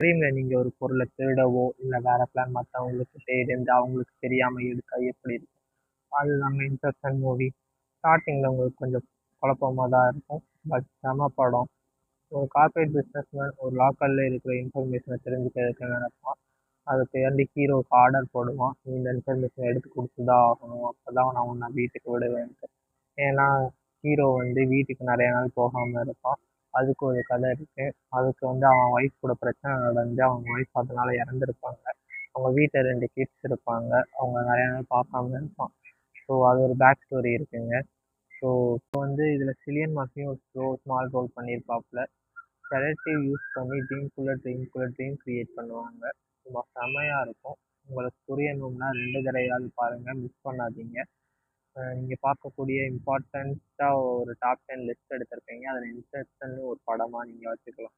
ட்ரீம்ல நீங்க ஒரு பொருள திருடவோ, இல்ல வேற பிளான் மத்தவங்களுக்கு இருந்து அவங்களுக்கு தெரியாம எடுத்தா எப்படி இருக்கும்? அதுதாங்க இன்செப்ஷன் மூவி. ஸ்டார்ட்டிங்ல உங்களுக்கு கொஞ்சம் குழப்பமா தான் இருக்கும். பட் செம படம். ஒரு கார்ப்பரேட் பிசினஸ்மேன் ஒரு லாக்கர்ல இருக்கிற இன்ஃபர்மேஷனை தெரிஞ்சுக்கிறதுக்கு நினைப்பான். அதுக்கு வேண்டி ஹீரோவுக்கு ஆர்டர் போடுவான். நீ இந்த இன்ஃபர்மேஷன் எடுத்து கொடுத்துதான் ஆகணும். அப்பதான் நான் உன்னை வீட்டுக்கு விடுவேன்ட்டு. ஏன்னா ஹீரோ வந்து வீட்டுக்கு நிறைய நாள் போகாம இருப்பான். அதுக்கு ஒரு கதை இருக்கு. அதுக்கு வந்து அவன் ஒய்ஃப் கூட பிரச்சனை நடந்து அவங்க ஒய்ஃப் அதனால இறந்துருப்பாங்க. அவங்க வீட்டில் 2 கிட்ஸ் இருப்பாங்க. அவங்க நிறைய நாள் பார்க்காம இருப்பான். ஸோ அது ஒரு பேக் ஸ்டோரி இருக்குங்க. ஸோ இப்போ வந்து இதில் சிலியன் மர்ஃபியும் ஒரு ஸ்மால் ரோல் பண்ணியிருப்பாப்புல. செலக்டிவ் யூஸ் பண்ணி ட்ரீம் கிரியேட் பண்ணுவாங்க. சும்மா செமையாக இருக்கும். உங்களுக்கு புரியணும்னா 2 தடவையாவது பாருங்கள், மிஸ் பண்ணாதீங்க. நீங்கள் பார்க்கக்கூடிய இம்பார்ட்டண்ட்டாக ஒரு டாப் 10 லிஸ்ட் எடுத்திருப்பீங்க. அதில் இன்செப்ஷன் ஒரு படமாக நீங்கள் வச்சுக்கலாம்.